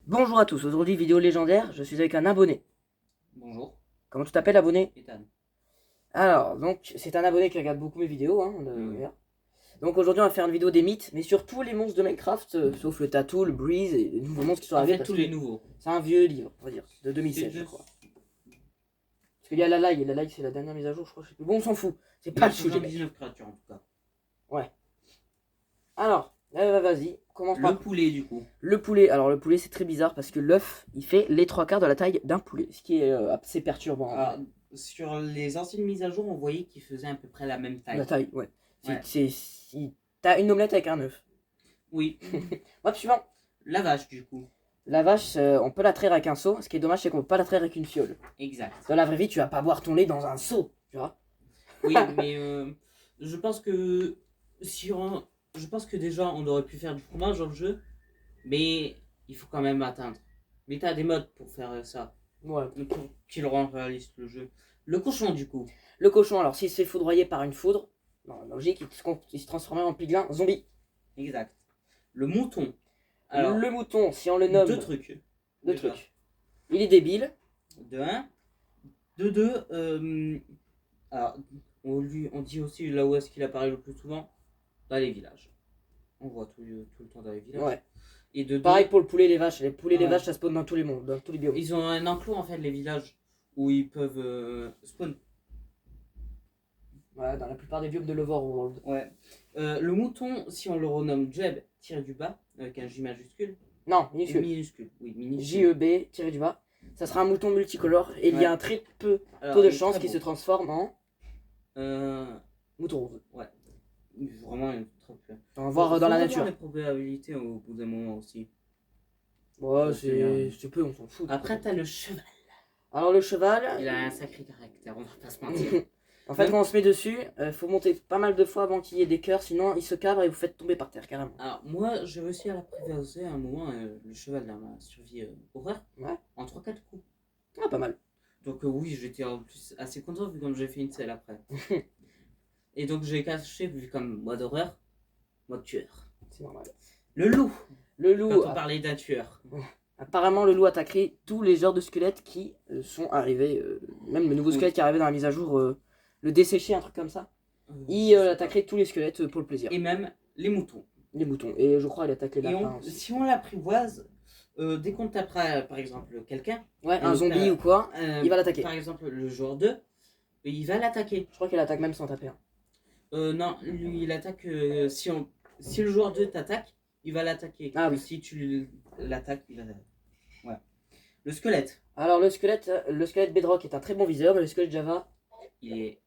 Bonjour à tous, aujourd'hui vidéo légendaire, je suis avec un abonné. Bonjour, Comment tu t'appelles abonné? Ethan. Alors, donc c'est un abonné qui regarde beaucoup mes vidéos, d'ailleurs. Donc aujourd'hui on va faire une vidéo des mythes, mais sur tous les monstres de Minecraft, sauf le Tattoo, le Breeze et les nouveaux monstres qui sont En arrivés fait, parce tous que les nouveaux. c'est un vieux livre, on va dire, de C'est 2016 je deux. crois. Parce qu'il y a la Ligue, et la Ligue c'est la dernière mise à jour je crois, je sais plus. Bon on s'en fout, c'est pas le sujet mec. 19 créatures en tout cas. Ouais. Alors, vas-y, commence par... Le poulet du coup. Le poulet, alors le poulet c'est très bizarre parce que l'œuf il fait les 3/4 de la taille d'un poulet, ce qui est assez perturbant. Alors, sur les anciennes mises à jour, on voyait qu'ils faisaient à peu près la même taille. La taille, ouais. Ouais. T'as une omelette avec un œuf. Oui. Hop, suivant. La vache du coup. La vache, on peut la traire avec un seau. Ce qui est dommage, c'est qu'on peut pas la traire avec une fiole. Exact. Dans la vraie vie, tu vas pas boire ton lait dans un seau, tu vois. Oui, mais je pense que je pense que déjà on aurait pu faire du fromage dans le jeu, mais il faut quand même atteindre. Mais t'as des modes pour faire ça. Ouais. Qui le rend réaliste le jeu. Le cochon du coup. Le cochon, alors s'il se fait foudroyer par une foudre, non, logique, il se transformerait en piglin zombie. Exact. Le mouton. Alors, le mouton, si on le nomme. deux trucs. Deux Déjà. trucs. Il est débile. De 1. De 2. Alors, on dit aussi là où est-ce qu'il apparaît le plus souvent. Dans les villages. On voit tout le temps dans les villages. Ouais. Et de 2. Pareil pour le poulet et les vaches. Les poulets et les Ouais. vaches, ça spawn dans tous les mondes, dans tous les biomes. Ils ont un enclos en fait, les villages, où ils peuvent spawn. Ouais, dans la plupart des biomes de l'Overworld. Ouais. Le mouton, si on le renomme Jeb, tiré du bas, avec un J majuscule. Non, minuscule. Minuscule, oui, minuscule. JEB, tiré du bas. Ça sera un mouton multicolore et il y a un très peu taux de chance qu'il se transforme en mouton rose. Ouais. Vraiment, il est très peu. On va voir dans la nature. Les probabilités au bout d'un moment aussi. Ouais, c'est peu, on s'en fout. Après, t'as le cheval. Alors le cheval... Il a un sacré caractère, on va pas se mentir. En fait, quand on se met dessus, faut monter pas mal de fois avant qu'il y ait des cœurs, sinon il se cabre et vous faites tomber par terre, carrément. Alors, moi, j'ai réussi à l'apprivoiser à un moment, le cheval dans ma survie horreur, Ouais. en 3-4 coups. Ah, pas mal. Donc, oui, j'étais en plus assez content vu comme j'ai fait une selle après. Et donc, j'ai caché, vu comme mode horreur, mode tueur. C'est normal. Le loup. Le loup. Quand on parlait d'un tueur. Apparemment, le loup attaquerait tous les genres de squelettes qui sont arrivés, même le nouveau squelette qui est arrivé dans la mise à jour, le desséché, un truc comme ça. Il attaquerait tous les squelettes pour le plaisir. Et même les moutons. Les moutons. Et je crois qu'il attaque les lapins aussi. Si on l'apprivoise, dès qu'on tapera par exemple quelqu'un, ouais, un zombie ou quoi, il va l'attaquer. Par exemple le joueur 2, il va l'attaquer. Je crois qu'il attaque même sans taper. Non, lui il attaque si le joueur 2 t'attaque, il va l'attaquer. Ah oui. Si tu l'attaques, il va. Ouais. Le squelette. Alors le squelette Bedrock est un très bon viseur, mais le squelette Java, il est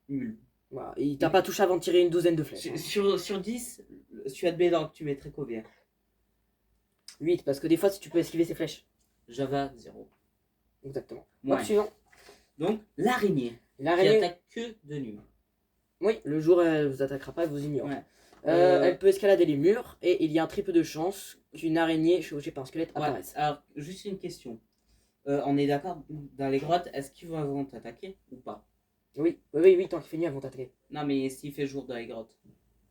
nul. Voilà, il t'a pas touché avant de tirer une douzaine de flèches. Sur 10, celui de Bedrock, tu mettrais combien? 8, parce que des fois si tu peux esquiver ses flèches. Java 0. Exactement. Ouais. Suivant. Donc l'araignée. L'araignée. Qui attaque que de nuit. Oui, le jour elle vous attaquera pas, elle vous ignore. Ouais. Elle peut escalader les murs et il y a un très peu de chance qu'une araignée chevauchée par un squelette apparaisse. Alors, juste une question. On est d'accord, dans les grottes, est-ce qu'ils vont t'attaquer ou pas? Oui, tant qu'il fait nuit, elles vont t'attaquer. Non, mais s'il fait jour dans les grottes?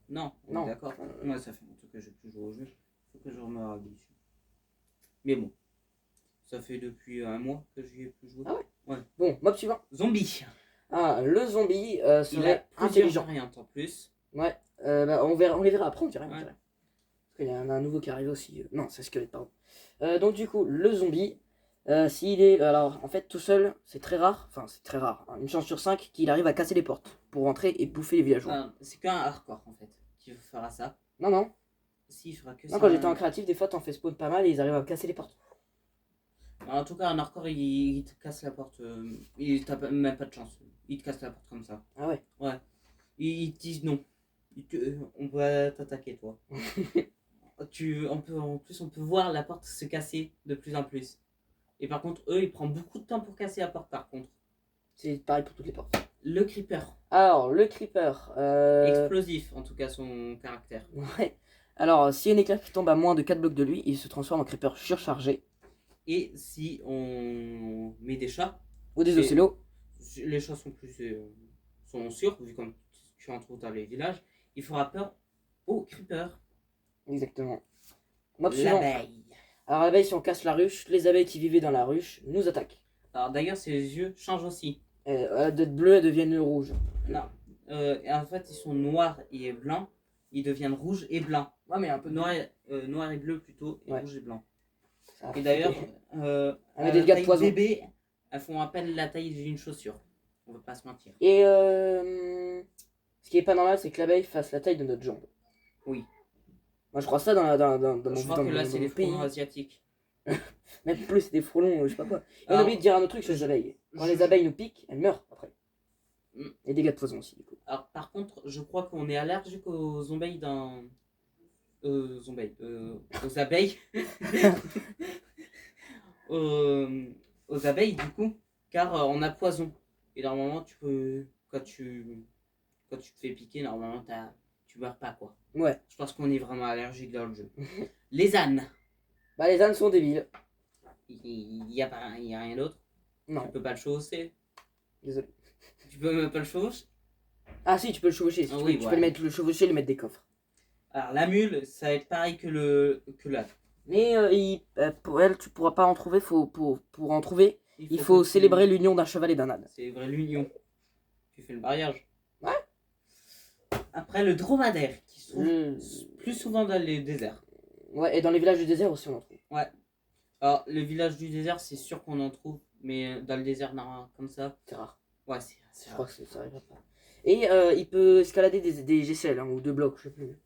Non, non. D'accord. Moi, ça fait longtemps que j'ai plus joué au jeu. Faut que je me réhabitue. Mais bon, ça fait depuis un mois que j'y ai plus joué. Ah ouais? Ouais. Bon, mob suivant. Zombie. Ah, le zombie serait intelligent. En plus. Ouais, on les verra après, on dirait. Parce qu'il y en a un nouveau qui arrive aussi. Non, c'est squelette, pardon. Donc du coup, le zombie, s'il est... Alors, en fait, tout seul, c'est très rare. Enfin, c'est très rare. Hein, une chance sur 5 qu'il arrive à casser les portes pour rentrer et bouffer les villageois. C'est qu'un hardcore, en fait, qui fera ça. Non. Si, il fera que non, ça. Quand j'étais en créatif, des fois, t'en fais spawn pas mal et ils arrivent à casser les portes. En tout cas, un hardcore, il te casse la porte. T'as même pas de chance. Il te casse la porte comme ça. Ah ouais? Ouais. Ils te disent non. On va t'attaquer, toi. En plus, on peut voir la porte se casser de plus en plus. Et par contre, eux, ils prennent beaucoup de temps pour casser la porte, par contre. C'est pareil pour toutes les portes. Le creeper. Alors, le creeper... Explosif, en tout cas, son caractère. Ouais. Alors, si un éclair qui tombe à moins de 4 blocs de lui, il se transforme en creeper surchargé. Et si on met des chats... Ou des océlos. Les chats sont plus... sont sûrs, vu comme tu en trouves dans les villages. Il fera peur aux creepers. Exactement. Mob suivant. L'abeille. Alors l'abeille, si on casse la ruche, les abeilles qui vivaient dans la ruche nous attaquent. Alors d'ailleurs, ses yeux changent aussi. D'être bleues, elles deviennent rouges. Non. Et en fait, ils sont noirs et blancs. Ils deviennent rouges et blancs. Ouais, mais un peu Noir et bleu plutôt, et Ouais. rouge et blanc. Ça Et d'ailleurs, met à des la dégâts de taille poison. bébé, elles font à peine la taille d'une chaussure. On va pas se mentir. Et ce qui est pas normal, c'est que l'abeille fasse la taille de notre jambe. Oui. Moi, je crois ça dans mon Je crois dans que là, mon- c'est dans les mon pays. frelons asiatiques. Même plus, c'est des frelons, je sais pas quoi. Et on a Alors, oublié de dire un autre truc sur les abeilles. Quand les abeilles nous piquent, elles meurent après. Mm. Et dégâts de poison aussi, du coup. alors, par contre, je crois qu'on est allergique aux abeilles dans... aux abeilles. Aux abeilles, du coup, car on a poison. Et normalement, tu peux... Quand tu te fais piquer, normalement, tu meurs pas, quoi. Ouais. Je pense qu'on est vraiment allergique dans le jeu. Les ânes. Bah, les ânes sont débiles. Il y a rien d'autre. Non, Tu peux pas le chausser. désolé. Tu peux même pas le chevaucher. Ah, si, tu peux le chevaucher. Si Ah tu oui, peux, tu ouais. peux le mettre le chevaucher et le mettre des coffres. Alors, la mule, ça va être pareil que l'âne. Mais pour elle, tu pourras pas en trouver. Pour en trouver, il faut que tu- célébrer l'union d'un cheval et d'un âne. C'est vrai, l'union. Tu fais le mariage. Ouais. Après, le dromadaire, qui se trouve Le- plus souvent dans les déserts. Ouais, et dans les villages du désert aussi, on en trouve. Ouais. Alors, le village du désert, c'est sûr qu'on en trouve. Mais dans le désert, non, comme ça, C'est rare. ouais, c'est Je crois que ça arrivera pas. Et il peut escalader des gécelles, hein, ou deux blocs, je sais plus.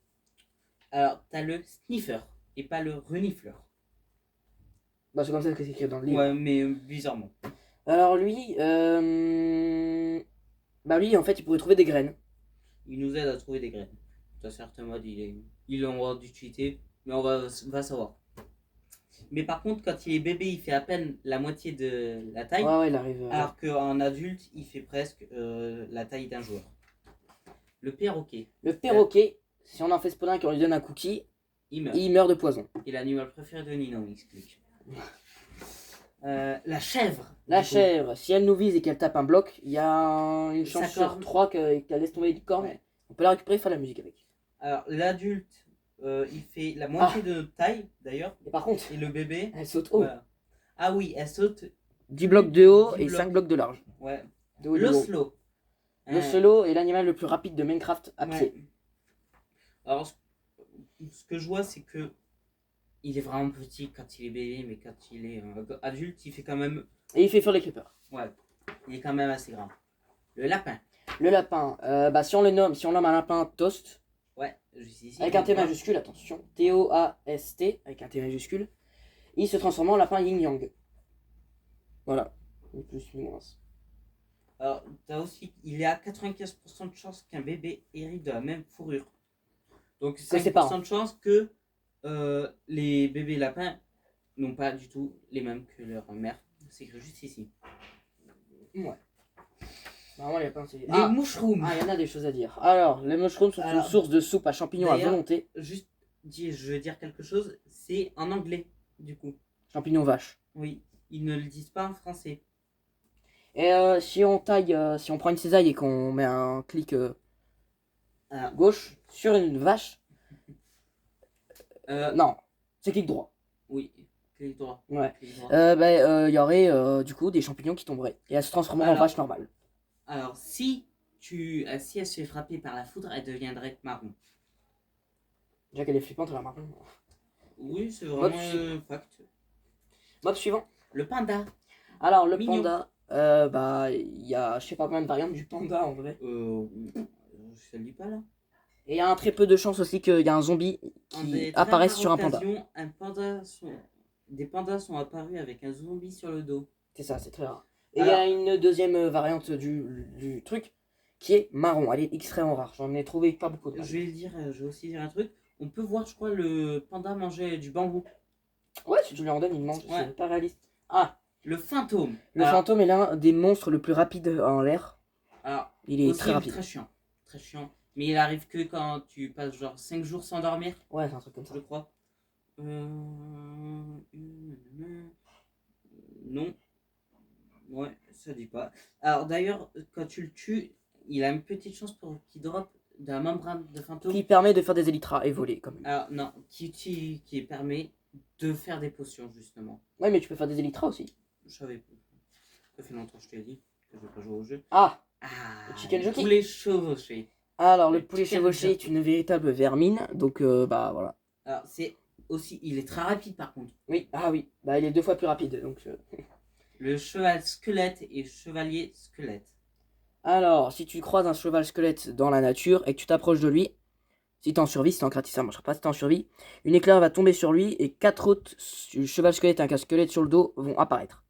Alors, t'as le sniffer et pas le renifleur. Bah, c'est comme ça que c'est écrit dans le livre. Ouais, mais bizarrement. Alors lui, bah lui, en fait, il pourrait trouver des graines. Il nous aide à trouver des graines. Dans certains modes, il est en voie d'utilité, mais on va savoir. Mais par contre, quand il est bébé, il fait à peine la moitié de la taille, Ouais, il arrive. alors qu'en adulte, il fait presque la taille d'un joueur. Le perroquet, Le perroquet, si on en fait spawner et qu'on lui donne un cookie, il meurt. il meurt de poison. Et l'animal préféré de Nino, il explique. La chèvre. La du coup. chèvre, si elle nous vise et qu'elle tape un bloc, il y a une Sa chance sur corne. 3 qu'elle laisse tomber les cornes. Ouais. On peut la récupérer et faire la musique avec. Alors, l'adulte, il fait la moitié de notre taille, d'ailleurs. Et par contre, Et le bébé, elle saute haut. voilà. Ah oui, elle saute. 10 blocs de haut 10 et blocs. 5 blocs de large. Ouais. De haut et de haut. L'oslo. Le solo est l'animal le plus rapide de Minecraft à pied. Alors, ce que je vois, c'est que il est vraiment petit quand il est bébé, mais quand il est adulte, il fait quand même. Et il fait fuir les creepers. Ouais, il est quand même assez grand. Le lapin. Le lapin, bah si on le nomme, si on nomme un lapin toast, Ouais, juste ici. avec un T on voit. majuscule, attention, T-O-A-S-T, avec un T majuscule, il se transforme en lapin yin-yang. Voilà, ni plus ni moins. Alors, t'as aussi, il y a 95% de chances qu'un bébé hérite de la même fourrure. Donc, ses 5% parents. de chances que les bébés lapins n'ont pas du tout les mêmes que leur mère. C'est écrit juste ici. Ouais. Vraiment, les lapins, c'est. Les mushrooms. Ah, il y en a des choses à dire. Alors, les mushrooms sont Alors, une source de soupe à champignons à d'ailleurs, volonté. Juste, je veux dire quelque chose. C'est en anglais, du coup. Champignons vaches. Oui, ils ne le disent pas en français. Et si on taille, si on prend une cisaille et qu'on met un clic Alors, gauche sur une vache, euh, non, c'est clic droit. oui, clic droit. Ouais. Clic droit. Il y aurait du coup des champignons qui tomberaient et elles se transformeraient en Alors, vache normale. Alors, si elle se fait frapper par la foudre, elle deviendrait marron. Déjà qu'elle est flippante, elle a marron. Oui, c'est Mode vraiment suivant. fact. Mode suivant. Le panda. Alors le Mignon. panda, bah il y a je sais pas combien de variantes du panda en vrai. Je le dis pas là. Et il y a un très peu de chance aussi qu'il y a un zombie En qui des très apparaisse rares sur un panda. occasions, des pandas sont apparus avec un zombie sur le dos. C'est ça, c'est très rare. Et il y a une deuxième variante du truc qui est marron. Elle est extrêmement rare. J'en ai trouvé pas beaucoup de. Je vais aussi dire un truc. On peut voir, je crois, le panda manger du bambou. Ouais, si tu lui en donnes, il mange. Ouais. C'est pas réaliste. Ah, Le fantôme. le fantôme est l'un des monstres le plus rapide en l'air. Alors, Il est aussi, très rapide. Très chiant. Très chiant. Mais il arrive que quand tu passes genre 5 jours sans dormir, Ouais, c'est un truc comme ça. je crois. Non. Ouais, ça dit pas. Alors d'ailleurs, quand tu le tues, il a une petite chance pour qu'il drop de la membrane de fantôme. Qui permet de faire des élytras et voler quand même. Alors non, qui permet de faire des potions, justement. Ouais, mais tu peux faire des Elytras aussi. Je savais pas. Ça fait longtemps que je t'ai dit que je vais pas jouer au jeu. Ah, Ah, le chicken jockey. poulet chevauché. Alors, le Le poulet chicken chevauché est jockey. une véritable vermine, donc bah voilà. Alors, c'est aussi... Il est très rapide, par contre. Oui, ah oui, bah il est 2 fois plus rapide, donc... Le cheval squelette et chevalier squelette. Alors, si tu croises un cheval squelette dans la nature et que tu t'approches de lui, si t'es en survie, si t'es en gratis, ça marchera pas, si t'es en survie, une éclair va tomber sur lui et 4 autres cheval squelette et un squelette sur le dos vont apparaître.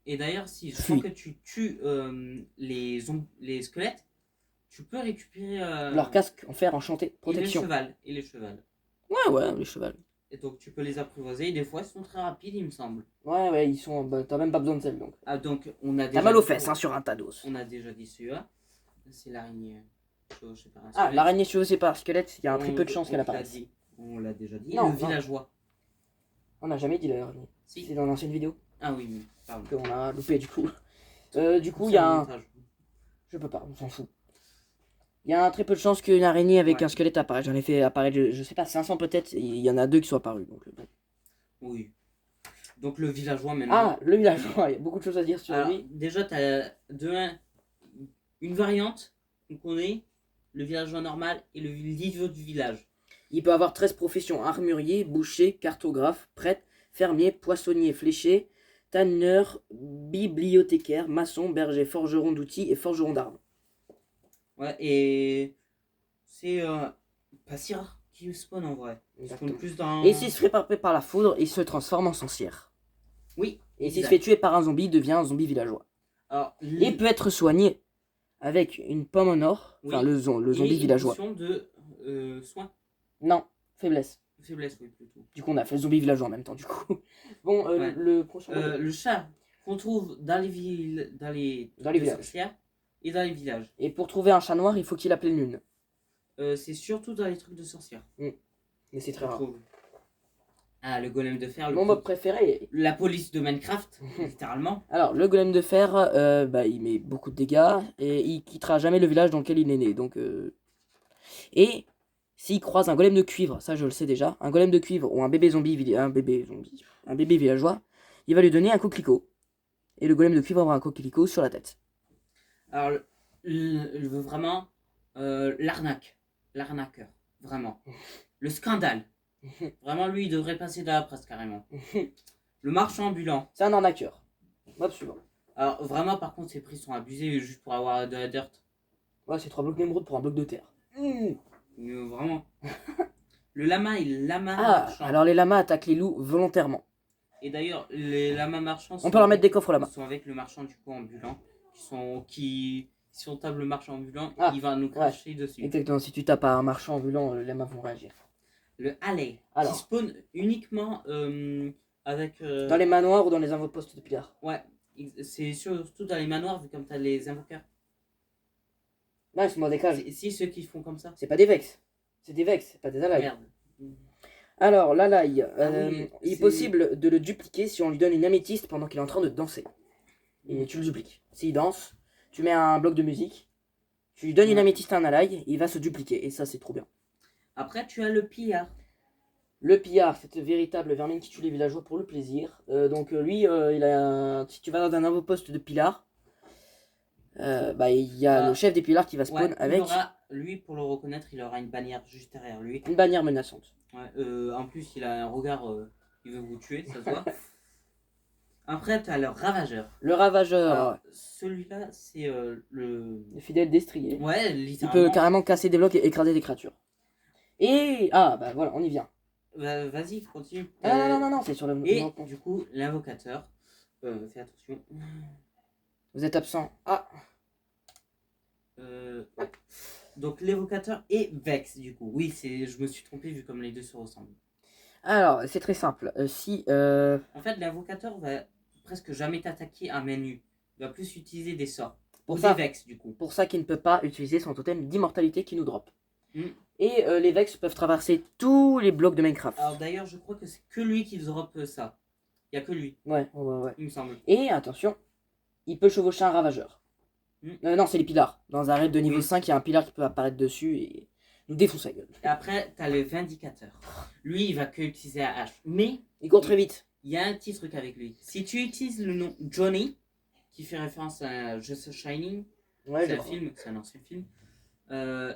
Et d'ailleurs, si je Fuis. crois que tu tues les squelettes, tu peux récupérer Leur casque en fer enchanté, protection. et les chevals. Ouais, les chevals. Et donc tu peux les apprivoiser. Et des fois, ils sont très rapides, il me semble. Ouais, ils sont... Bah, t'as même pas besoin de sel, donc. Ah, donc on a T'as déjà mal aux dit- fesses, hein, sur un tas d'os. On a déjà dit celui-là. C'est l'araignée. Je sais pas, un Ah, squelette. l'araignée chevauchée par squelette, il y a un très On- peu de chance on qu'elle l'a apparaisse. dit. On l'a déjà dit. Non, Le non. villageois. On n'a jamais dit l'araignée. Si. C'est dans l'ancienne vidéo Ah oui, mais pardon. qu'on a loupé, du coup. Du coup, il y a un... Je peux pas, on s'en fout. Il y a un très peu de chance qu'une araignée avec Ouais. un squelette apparaisse. J'en ai fait apparaître, je sais pas, 500 peut-être, et il y en a 2 qui sont apparus. Donc, bon. Oui. Donc le villageois maintenant. Ah, le villageois, il y a beaucoup de choses à dire sur Alors, lui. déjà, tu as une variante qu'on connaît, le villageois normal et le l'idiot du village. Il peut avoir 13 professions: armurier, boucher, cartographe, prêtre, fermier, poissonnier, fléché, tanneur, bibliothécaire, maçon, berger, forgeron d'outils et forgeron d'armes. Ouais, et c'est pas si rare qu'il spawn en vrai. Il spawn Exactement. plus dans. Et s'il se fait frapper par la foudre, il se transforme en sorcière. Oui. Et s'il se exact. fait tuer par un zombie, il devient un zombie villageois. Alors, Et peut être soigné avec une pomme en or, Oui. enfin le zombie et villageois. Une potion de soin. Non, faiblesse. Faiblesse, oui, plutôt. Du coup, on a fait le zombie villageois en même temps, du coup. Bon, Ouais. le prochain. Le chat qu'on trouve dans les villes, dans les villages. sorcières et dans les villages. Et pour trouver un chat noir, il faut qu'il appelle lune. C'est surtout dans les trucs de sorcières. Mais c'est très qu'on rare. trouve. Ah, le golem de fer. Mon mob préféré. La police de Minecraft, littéralement. Alors, le golem de fer, il met beaucoup de dégâts et il quittera jamais le village dans lequel il est né. Donc, et s'il croise un golem de cuivre, ça je le sais déjà, un golem de cuivre ou un bébé villageois, il va lui donner un coquelicot. Et le golem de cuivre aura un coquelicot sur la tête. Alors, je veux vraiment l'arnaqueur, vraiment. Le scandale. Vraiment, lui, il devrait passer dans la presse carrément. Le marchand ambulant. C'est un arnaqueur. Mob suivant. Alors, vraiment, par contre, ses prix sont abusés juste pour avoir de la dirt. Ouais, c'est 3 blocs d'émeraude pour un bloc de terre. Vraiment. Le lama et le lama Ah, marchand. alors les lamas attaquent les loups volontairement. Et d'ailleurs, les lamas marchands On peut leur mettre des coffres aux lamas. sont avec le marchand du coup ambulant. Si on tape le marchand ambulant, Ah, il va nous cracher dessus. Exactement, si tu tapes à un marchand ambulant, les lamas vont réagir. Le alley, Alors. qui spawn uniquement avec... Dans les manoirs ou dans les avant-postes de pillards. Ouais, c'est surtout dans les manoirs, vu comme t'as les invoqueurs. Non, ils sont dans des cages. Si ceux qui font comme ça. C'est pas des vex. C'est des vex, c'est pas des alaïs. Merde. Alors, l'alaï, oui, il est c'est- possible de le dupliquer si on lui donne une améthyste pendant qu'il est en train de danser. Et tu le dupliques. S'il danse, tu mets un bloc de musique, tu lui donnes une Ouais. améthyste à un alaï, il va se dupliquer. Et ça, c'est trop bien. Après, tu as le pillard. Le pillard, cette véritable vermine qui tue les villageois pour le plaisir. Lui, si tu vas dans un avant-poste de pillard, il y a le chef des pillards qui va spawn avec Lui, pour le reconnaître, il aura une bannière juste derrière lui. une bannière menaçante. Ouais, en plus, il a un regard, il veut vous tuer, ça se voit. Après, tu as le ravageur. Le ravageur, Alors, celui-là, c'est le... le fidèle destrier. Ouais, Il littéralement. peut carrément casser des blocs et écraser des créatures. Et voilà, on y vient. Vas-y, continue. Non, c'est sur le. Et non. du coup, l'invocateur, fais attention. Vous êtes absent. Ah, Ouais. Donc l'évocateur et Vex du coup. Oui, je me suis trompé vu comme les deux se ressemblent. alors c'est très simple. En fait, l'invocateur va presque jamais t'attaquer à main nue. Il va plus utiliser des sorts. Pour Ou ça. des Vex du coup. Pour ça qu'il ne peut pas utiliser son totem d'immortalité qui nous drop. Mm. Et les Vex peuvent traverser tous les blocs de Minecraft. Alors d'ailleurs, je crois que c'est que lui qui drop ça. Il y a que lui, Ouais. il me semble. Et attention, il peut chevaucher un ravageur. Mm. Non, c'est les pillards. Dans un raid de niveau Oui. 5, il y a un pilard qui peut apparaître dessus et nous défonce la gueule. Et après, t'as le Vindicateur. Lui, il va que utiliser la hache. Mais Il court très vite. il y a un petit truc avec lui. Si tu utilises le nom Johnny, qui fait référence à Just Shining, Ouais, c'est je un crois. film, c'est un ancien film.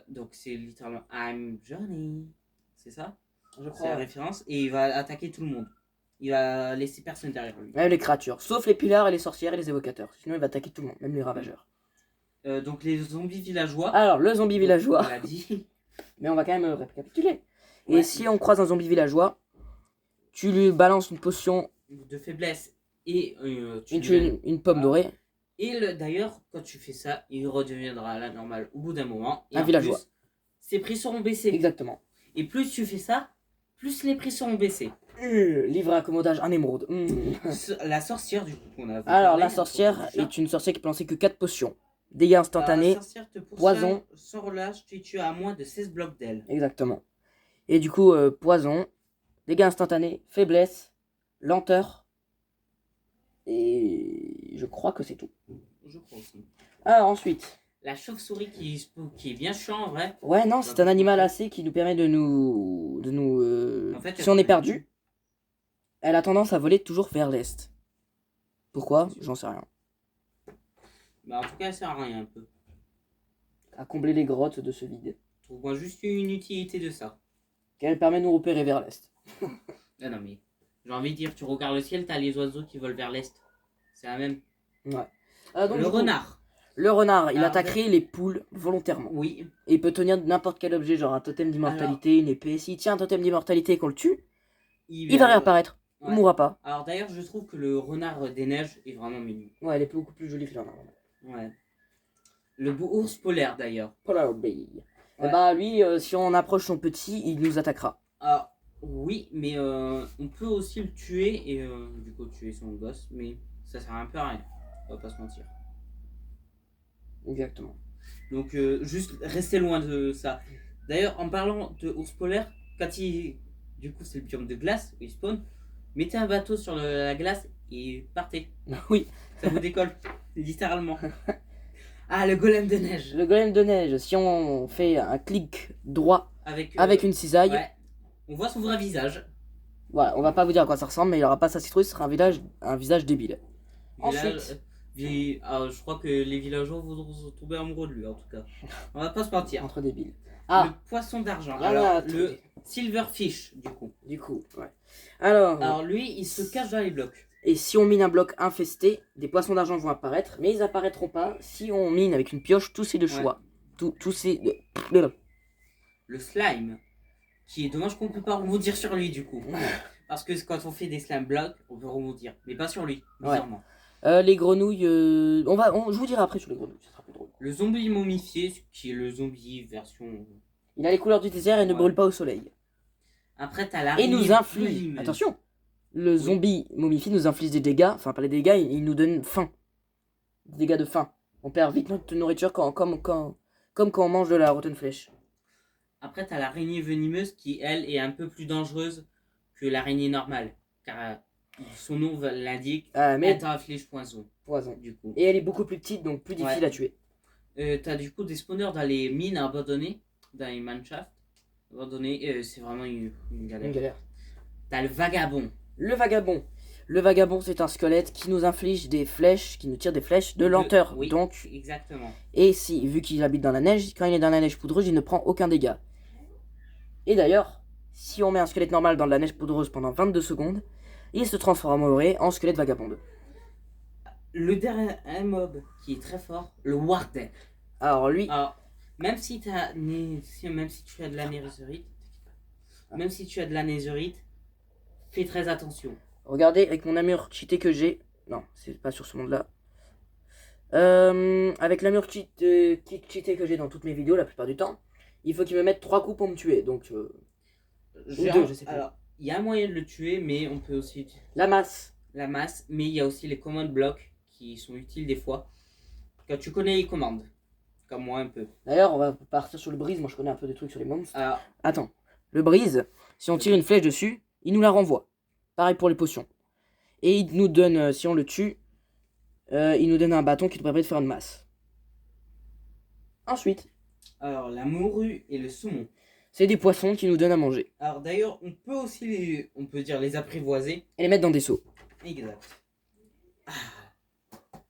Donc c'est littéralement I'm Johnny. C'est ça? Je C'est crois. la référence. Et il va attaquer tout le monde. Il va laisser personne derrière lui. Même les créatures, sauf les pillards et les sorcières et les évocateurs. Sinon, il va attaquer tout le monde, même les ravageurs. Donc les zombies villageois. Alors, le zombie villageois. On l'a dit. Mais on va quand même récapituler. Et Ouais. si on croise un zombie villageois, tu lui balances une potion, De faiblesse. Et une pomme dorée. Et d'ailleurs, quand tu fais ça, il redeviendra à la normale au bout d'un moment. Et Un en villageois. plus, ses prix seront baissés. Exactement. Et plus tu fais ça, plus les prix seront baissés. Livre à accommodage, un émeraude. La sorcière, du coup, qu'on a vu. Alors, parler, la sorcière déjà. est une sorcière qui peut lancer que 4 potions. Dégâts Alors, instantanés. la sorcière te poursuit poison. sans relâche, tu tues à moins de 16 blocs d'elle. Exactement. Et du coup, poison, dégâts instantanés, faiblesse, lenteur. Et je crois que c'est tout. Je crois aussi. Alors ensuite. La chauve-souris qui est bien chiant en vrai. Ouais, non, c'est un animal assez qui nous permet de nous. En fait, si on est perdu, elle a tendance à voler toujours vers l'est. Pourquoi? J'en sais rien. Bah, en tout cas, elle sert à rien un peu. À combler les grottes de ce vide. Trouve-moi juste une utilité de ça. Qu'elle permet de nous repérer vers l'est. Ah non, mais j'ai envie de dire, tu regardes le ciel, t'as les oiseaux qui volent vers l'est. C'est la même. Ouais. Donc, Le du coup, renard. Le renard, il Alors, attaquerait les poules volontairement. Oui. Et il peut tenir n'importe quel objet, genre un totem d'immortalité, une épée. S'il tient un totem d'immortalité et qu'on le tue, il va réapparaître. Il Ouais. mourra pas. Alors d'ailleurs, je trouve que le renard des neiges est vraiment mignon. Ouais, elle est beaucoup plus jolie que le renard. Ouais. Le ours polaire d'ailleurs. Polar Bear. Ouais. Et bah lui, si on approche son petit, il nous attaquera. Alors, oui, mais on peut aussi le tuer et du coup tuer son gosse, mais ça sert un peu à rien. On va pas se mentir. Exactement. Donc juste restez loin de ça. D'ailleurs, en parlant de ours polaire, quand il... Du coup, c'est le biome de glace où il spawn. Mettez un bateau sur la glace et partez. Oui. Ça vous décolle, littéralement. Ah, le golem de neige. Le golem de neige, si on fait un clic droit Avec une cisaille, ouais. On voit son vrai visage. voilà, on va pas vous dire à quoi ça ressemble, mais il aura pas sa citrouille, ce sera un visage débile. Ensuite. Je crois que les villageois voudront se tomber amoureux de lui en tout cas. On va pas se mentir. Entre débiles. Le poisson d'argent. Voilà, Le silverfish du coup. Ouais. Alors, Alors lui, il se cache dans les blocs. et si on mine un bloc infesté, des poissons d'argent vont apparaître, mais ils apparaîtront pas si on mine avec une pioche tous ces deux choix. Tous ces. Le slime, qui est dommage qu'on peut pas rebondir sur lui du coup. Parce que quand on fait des slime blocks, on peut rebondir, mais pas sur lui, bizarrement. Les grenouilles, je vous dirai après sur les grenouilles, ça sera plus drôle. Le zombie momifié, qui est le zombie version. Il a les couleurs du désert et ne brûle pas au soleil. Après, t'as Et l'araignée. nous inflige. Attention, le zombie momifié nous inflige des dégâts, enfin pas les dégâts, il nous donne faim. Des dégâts de faim. On perd vite notre nourriture comme quand on mange de la rotten flèche. Après, t'as l'araignée venimeuse qui, elle, est un peu plus dangereuse que l'araignée normale. Car son nom l'indique, Mais elle t'inflige poison. Du coup. Et elle est beaucoup plus petite, donc plus difficile à tuer. T'as du coup des spawners dans les mines abandonnées, dans les manshafts abandonnés. C'est vraiment une galère. T'as le vagabond. Le vagabond, c'est un squelette qui nous inflige des flèches, qui nous tire des flèches de lenteur. Oui, donc, exactement. Et si, vu qu'il habite dans la neige, quand il est dans la neige poudreuse, il ne prend aucun dégât. Et d'ailleurs, si on met un squelette normal dans de la neige poudreuse pendant 22 secondes, il se transformerait en squelette vagabonde. Le dernier mob qui est très fort, le Warden. Alors lui... même si tu as de la nézérite, fais très attention. Regardez, avec mon armure cheatée que j'ai... Non, c'est pas sur ce monde-là. Avec l'armure cheatée que j'ai dans toutes mes vidéos, la plupart du temps, il faut qu'il me mette 3 coups pour me tuer, donc... ou 2, je sais plus. Alors, il y a un moyen de le tuer, mais on peut aussi... La masse, mais il y a aussi les command blocks qui sont utiles des fois. Quand tu connais les commandes, comme moi un peu. D'ailleurs, on va partir sur le brise, moi je connais un peu des trucs sur les monstres. Alors, attends, le brise, si on tire une flèche dessus, il nous la renvoie. Pareil pour les potions. Et il nous donne, si on le tue, il nous donne un bâton qui nous permet de faire une masse. Ensuite. Alors, la morue et le saumon. C'est des poissons qui nous donnent à manger. Alors d'ailleurs, on peut aussi on peut dire les apprivoiser. Et les mettre dans des seaux. Exact.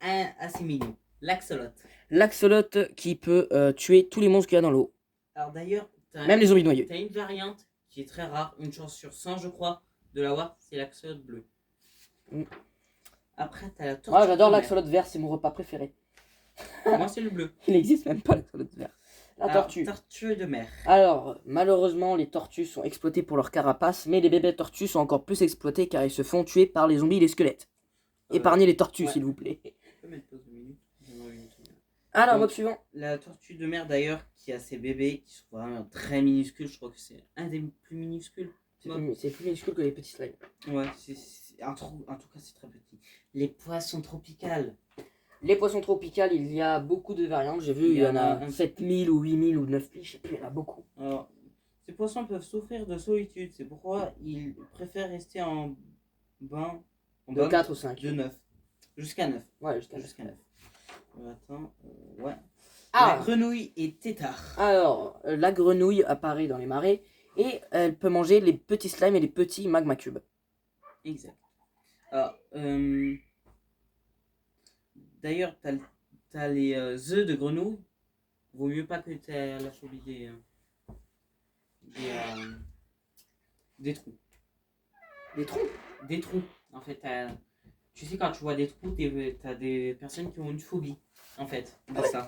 Un assez mignon. L'axolote. L'axolote qui peut tuer tous les monstres qu'il y a dans l'eau. Alors d'ailleurs, Même les zombies noyés. t'as une variante qui est très rare, une chance sur 100 je crois, de l'avoir, c'est l'axolote bleu. Mm. Après, t'as la tortue. Moi j'adore de mer. l'axolote vert, c'est mon repas préféré. Moi c'est le bleu. Il n'existe même pas l'axolote vert. La Alors, tortue. tortue de mer. Alors, malheureusement, les tortues sont exploitées pour leur carapace, mais les bébés tortues sont encore plus exploités car ils se font tuer par les zombies et les squelettes. Épargnez les tortues, ouais. s'il vous plaît. Je peux mettre pause 2 minutes. Alors, Donc, mode suivant. La tortue de mer d'ailleurs, qui a ses bébés, qui sont vraiment très minuscules, je crois que c'est un des plus minuscules. C'est plus minuscule que les petits slimes. Ouais, en tout cas c'est très petit. Les poissons tropicales. Les poissons tropicales, il y a beaucoup de variantes. J'ai vu, il y en a 7000 ou 8000 ou 9000, je sais plus, il y en a beaucoup. Alors, ces poissons peuvent souffrir de solitude, c'est pourquoi ils préfèrent rester en bain. De 4 ou 5. De 9. Jusqu'à 9. Ouais, jusqu'à 9. Jusqu'à 9. Attends, ouais. Ah, La grenouille et tétard. alors, la grenouille apparaît dans les marais et elle peut manger les petits slimes et les petits magma cubes. Exact. Alors, d'ailleurs, t'as les œufs de grenouille. Vaut mieux pas que t'aies la phobie des trous. Des trous. Des trous. En fait, tu sais, quand tu vois des trous, t'as des personnes qui ont une phobie, en fait, de ça.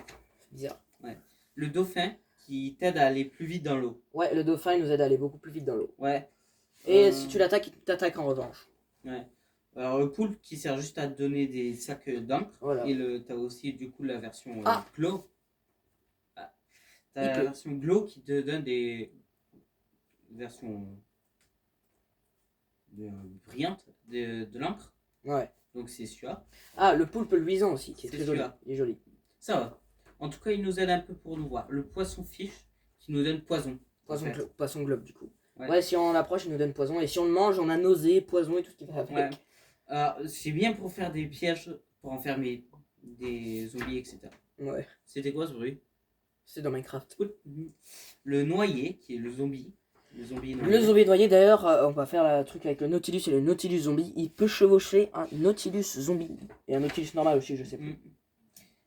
Bizarre. Ouais. Le dauphin qui t'aide à aller plus vite dans l'eau. Ouais, le dauphin il nous aide à aller beaucoup plus vite dans l'eau. Ouais. Et si tu l'attaques, il t'attaque en revanche. Ouais. Alors, le poulpe qui sert juste à te donner des sacs d'encre. Voilà. Et t'as aussi, du coup, la version Ah. glow. Ah. T'as la version glow qui te donne des versions brillantes de l'encre. Ouais. Donc, c'est celui-là. Ah, le poulpe luisant aussi, qui est C'est très joli. celui-là. Il est joli. Ça va. En tout cas, il nous aide un peu pour nous voir. Le poisson fiche qui nous donne poison. Poisson globe, du coup. Ouais. Ouais, si on l'approche, il nous donne poison. Et si on le mange, on a nausée, poison et tout ce qui va avec. Ouais. Alors, c'est bien pour faire des pièges, pour enfermer des zombies, etc. Ouais. C'était quoi ce bruit? C'est dans Minecraft. Le noyé, qui est le zombie. Le zombie noyé. Le zombie noyé, d'ailleurs, on va faire le truc avec le Nautilus et le Nautilus zombie. Il peut chevaucher un Nautilus zombie. Et un Nautilus normal aussi, je sais plus.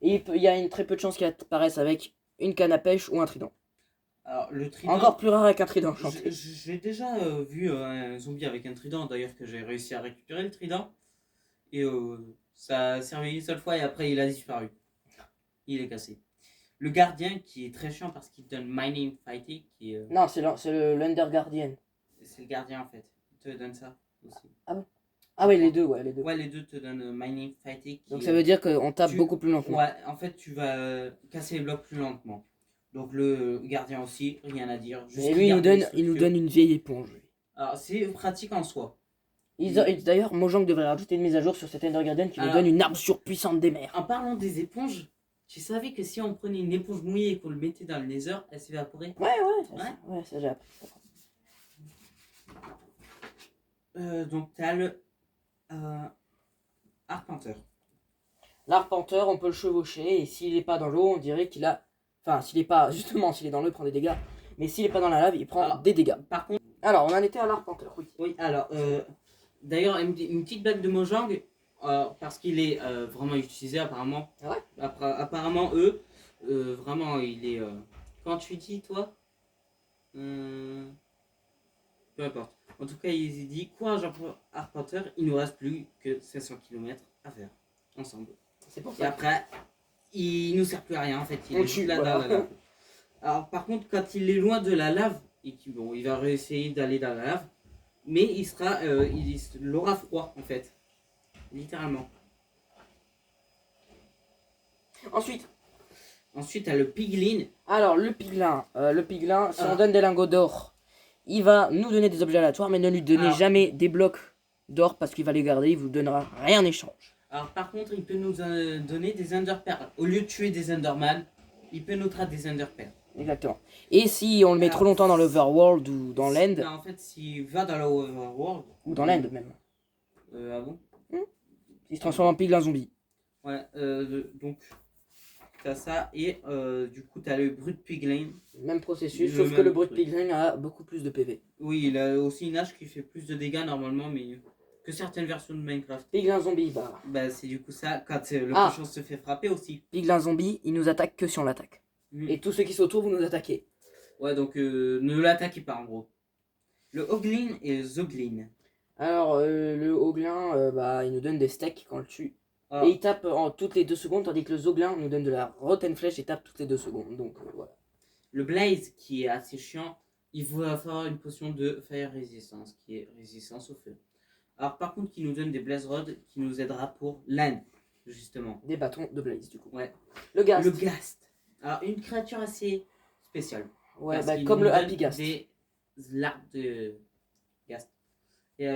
Et il y a une très peu de chances qu'il apparaisse avec une canne à pêche ou un trident. Alors, le trident. Encore plus rare avec un trident chanté. J'ai déjà vu un zombie avec un trident, d'ailleurs, que j'ai réussi à récupérer le trident. Et ça a servi une seule fois et après il a disparu. Il est cassé. Le gardien qui est très chiant parce qu'il donne mining fighting. Non, c'est l'Under Guardian. C'est le gardien en fait. Il te donne ça aussi. Ah bon? Ah ouais, les deux, ouais, les deux. Ouais, les deux te donnent mining fighting. Donc ça veut dire qu'on tape beaucoup plus lentement. Ouais, en fait tu vas casser les blocs plus lentement. Donc le gardien aussi, rien à dire. Et lui, il nous donne une vieille éponge. Alors c'est pratique en soi. D'ailleurs, Mojang devrait rajouter une mise à jour sur cet Ender Guardian qui nous donne une arme surpuissante des mers. En parlant des éponges, tu savais que si on prenait une éponge mouillée et qu'on le mettait dans le nether, elle s'évaporait? Ouais, ça j'ai appris. Donc t'as le arpenteur. L'arpenteur, on peut le chevaucher et s'il est pas dans l'eau, on dirait qu'il a... Enfin, s'il est pas... Justement, s'il est dans l'eau, il prend des dégâts. Mais s'il est pas dans la lave, il prend des dégâts. Par contre... Alors, on en était à l'arpenteur, oui. Oui, alors... D'ailleurs, une petite blague de Mojang, parce qu'il est vraiment utilisé apparemment. Ah ouais? Apparemment, vraiment, il est... Quand tu dis, toi peu importe. En tout cas, il dit, courage arpenteur, il nous reste plus que 500 km à faire, ensemble. C'est pour Et ça. après, il nous sert plus à rien, en fait. Il On est tue, là voilà. dans la lave. Alors, par contre, quand il est loin de la lave, et qu'il il va réessayer d'aller dans la lave, mais il aura froid en fait, littéralement. Ensuite, t'as le piglin. alors le piglin, si on donne des lingots d'or, il va nous donner des objets aléatoires, mais ne lui donnez jamais des blocs d'or parce qu'il va les garder, il vous donnera rien en échange. Alors par contre, il peut nous donner des enderpearls. Au lieu de tuer des enderman, il peut nous traiter des enderpearls. Exactement. Et si on le met trop longtemps dans l'overworld ou dans l'end... En fait, s'il va dans l'overworld... Ou dans l'end même. Ah bon? Il se transforme en piglin zombie. Ouais, donc... t'as ça, et du coup, t'as le Brute Piglin. Même processus, Le sauf que même le Brute truc. Piglin a beaucoup plus de PV. Oui, il a aussi une hache qui fait plus de dégâts normalement, mais que certaines versions de Minecraft. Piglin zombie, bah. Bah, c'est du coup ça, quand le Ah. cochon se fait frapper aussi. Piglin zombie, il nous attaque que si on l'attaque. Mm. Et tous ceux qui sont autour, vous nous attaquez. Ouais, donc ne l'attaquez pas en gros. Le Hoglin et le Zoglin. Alors, le Hoglin, bah, il nous donne des steaks quand on le tue. Ah, Et il tape en toutes les 2 secondes, tandis que le Zoglin nous donne de la rotten flèche et tape toutes les 2 secondes. Donc, voilà. le Blaze qui est assez chiant, il va falloir une potion de Fire Resistance qui est résistance au feu. Alors par contre, qui nous donne des Blaze Rods qui nous aidera pour l'Inde, justement. Des bâtons de Blaze, du coup. Ouais. Le Ghast. Le Ghast. Alors une créature assez spéciale. Ouais, Parce bah, qu'il comme nous le donne Happy Ghast. Des larves de Ghast. Et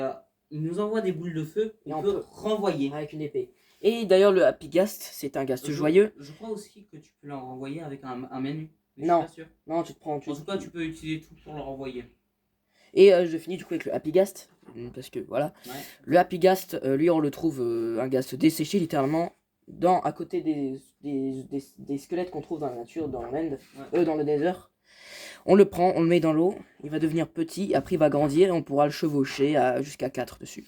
il nous envoie des boules de feu Et qu'on on peut peut- renvoyer. Avec une épée. Et d'ailleurs, le Happy Ghast, c'est un Ghast joyeux. Je crois aussi que tu peux le renvoyer avec un menu. Mais Non. Je suis pas sûr. Non, tu te prends. En tout cas, tu peux utiliser tout pour le renvoyer. Et je finis du coup avec le Happy Ghast. Parce que voilà. Ouais. Le Happy Ghast, lui, on le trouve un Ghast desséché littéralement à côté des squelettes qu'on trouve dans la nature, dans l'End, dans le Nether. On le prend, on le met dans l'eau, il va devenir petit, après il va grandir et on pourra le chevaucher jusqu'à 4 dessus.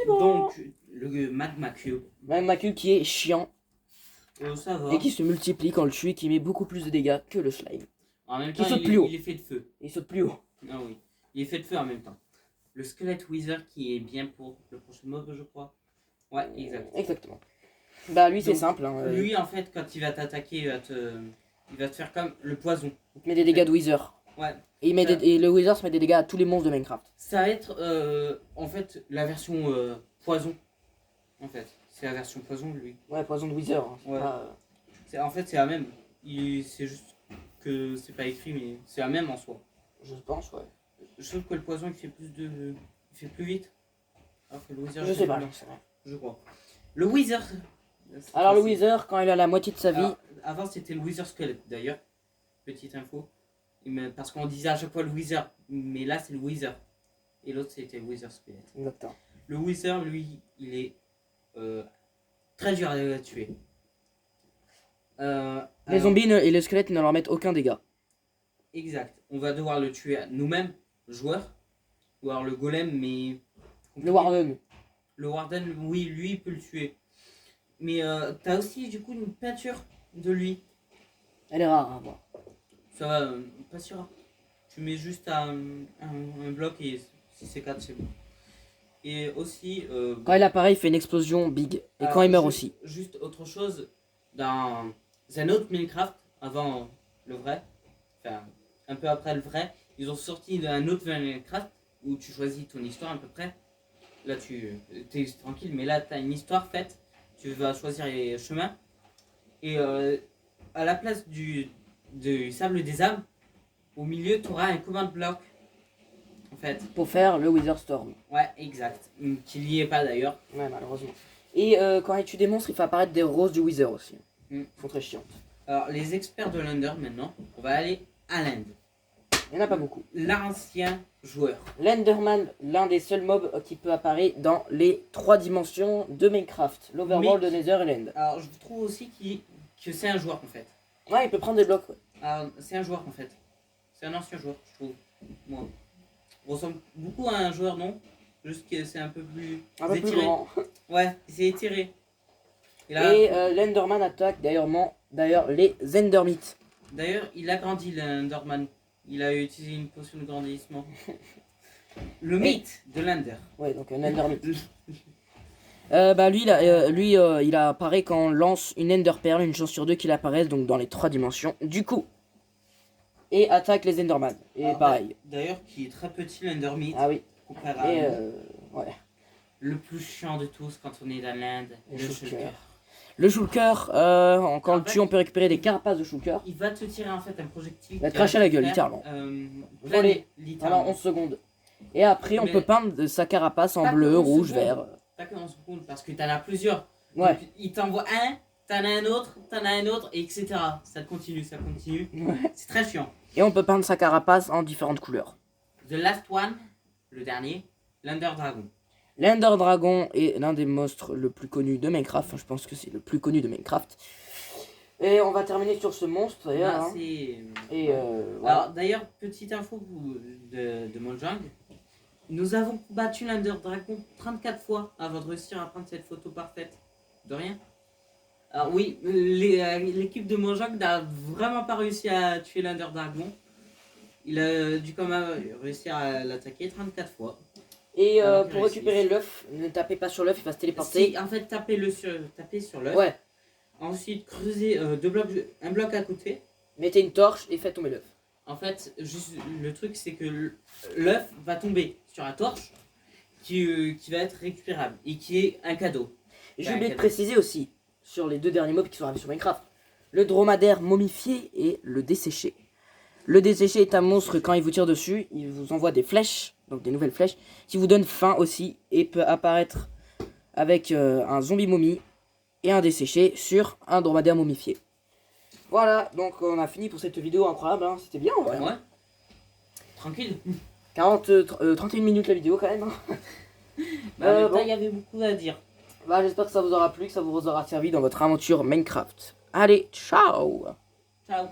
Donc, le Magma Cube. Même Macu qui est chiant Ça va. et qui se multiplie quand on le tue et qui met beaucoup plus de dégâts que le slime. En même qui temps, saute plus haut. il est fait de feu. Il saute plus haut. Ah oui. Il est fait de feu en même temps. Le Skelette Wither qui est bien pour le prochain mob, je crois. Ouais, exact. Exactement. Bah lui c'est Donc, simple. Hein, Lui, en fait, quand il va t'attaquer, il va te faire comme le poison. il te met des dégâts de Wither. Ouais. Et, et le Wither se met des dégâts à tous les monstres de Minecraft. Ça va être, en fait, la version poison. En fait, c'est la version poison, lui. Ouais, poison de Wither. Hein, Ouais. pas, En fait, c'est la même. C'est juste que c'est pas écrit, mais c'est la même en soi. je pense, ouais. Je trouve que le poison, il fait il fait plus vite. Alors que le Wither, Je sais pas, j'en sais rien. je crois. Le Wither. Alors le Wither, quand il a la moitié de sa vie... Alors, avant, c'était le Wither Squelette, d'ailleurs. Petite info. Parce qu'on disait à chaque fois le Wither. Mais là, c'est le Wither. Et l'autre, c'était le Wither Squelette. Exactement. Le Wither, lui, il est très dur à tuer. Les Alors, zombies et les squelettes ne leur mettent aucun dégât. Exact. On va devoir le tuer nous-mêmes, joueurs. Ou alors le golem, mais... Le Warden. Le Warden, oui, lui, il peut le tuer. Mais t'as aussi, du coup, une peinture de lui. Elle est rare à voir. Ça va, pas si rare. Tu mets juste un bloc et si c'est 4, c'est bon. Et aussi... Quand il apparaît, il fait une explosion big. Et alors, quand il meurt juste- aussi. Juste autre chose, dans un autre Minecraft, avant le vrai, enfin, un peu après le vrai, ils ont sorti un autre Minecraft où tu choisis ton histoire à peu près. Là, tu es tranquille, mais là, tu as une histoire faite. Tu vas choisir les chemins. Et à la place du sable des âmes, au milieu, tu auras un command block. En fait. Pour faire le Wither Storm. Ouais, exact. Qu'il n'y est pas d'ailleurs. Ouais, malheureusement. Et quand il tue des monstres, il fait apparaître des roses du Wither aussi. Ils sont très chiantes. Alors, les experts de l'Under maintenant, on va aller à l'End. Il n'y en a pas beaucoup. L'ancien joueur. L'Enderman, l'un des seuls mobs qui peut apparaître dans les 3 dimensions de Minecraft. L'Overworld, le Nether et l'End. Alors, je trouve aussi que c'est un joueur en fait. Ouais, il peut prendre des blocs, ouais. Alors, c'est un joueur en fait. C'est un ancien joueur, je trouve. Moi. Il ressemble beaucoup à un joueur, non? Juste que c'est un peu plus Un peu plus étiré. grand. Ouais, c'est étiré. Et là, Et l'Enderman attaque d'ailleurs les Endermites. d'ailleurs, il a grandi l'Enderman. Il a utilisé une potion de grandissement. Le mythe de l'Ender. Ouais, donc un Endermite. Bah lui, il apparaît quand on lance une Ender Pearl, une chance sur 2 qu'il apparaisse, donc dans les 3 dimensions. Du coup. Et attaque les Enderman. Et Alors, pareil. D'ailleurs, qui est très petit l'Endermite. Ah oui. Comparé à Et nous. ouais. Le plus chiant de tous quand on est dans l'Inde. Le Le shulker. shulker. Le Shulker, quand on le tue, on peut récupérer des carapaces de Shulker. Il va te tirer en fait un projectile. Il va te qui va cracher la gueule, faire, littéralement. planer, Pendant littéralement. 11 secondes. Et après, on Mais- peut peindre sa carapace en Pas que bleu, 11 rouge, secondes. vert. Pas que 11 secondes, parce que t'en as plusieurs. Ouais. Donc, il t'envoie un, t'en as un autre, et etc. Ça continue, ça continue. Ouais. C'est très chiant. Et on peut peindre sa carapace en différentes couleurs. The Last One, le dernier, l'Under Dragon. L'Ender Dragon est l'un des monstres le plus connus de Minecraft. Enfin, je pense que c'est le plus connu de Minecraft. Et on va terminer sur ce monstre d'ailleurs. Là, hein. c'est... Et voilà. Alors, d'ailleurs, petite info de Mojang. Nous avons battu l'Under Dragon 34 fois avant de réussir à prendre cette photo parfaite. De rien. Alors oui, l'équipe de Mojang n'a vraiment pas réussi à tuer l'Under Dragon. Il a dû quand même réussir à l'attaquer 34 fois. Et Alors, pour récupérer l'œuf, ne tapez pas sur l'œuf, il va se téléporter. Si, en fait, tapez sur l'œuf. Ouais, Ensuite, creusez un bloc à côté. mettez une torche et faites tomber l'œuf. En fait, juste, le truc, c'est que l'œuf va tomber sur la torche qui va être récupérable et qui est un cadeau. J'ai oublié de préciser aussi sur les deux derniers mobs qui sont arrivés sur Minecraft. Le dromadaire momifié et le desséché. Le desséché est un monstre, quand il vous tire dessus, il vous envoie des flèches, donc des nouvelles flèches, qui vous donnent faim aussi et peut apparaître avec un zombie momie et un desséché sur un dromadaire momifié. Voilà, donc on a fini pour cette vidéo incroyable, hein. C'était bien en vrai. Ouais. Tranquille. 31 minutes la vidéo quand même. Hein. En même temps, Bon. il y avait beaucoup à dire. Bah, j'espère que ça vous aura plu, que ça vous aura servi dans votre aventure Minecraft. Allez, ciao! Ciao.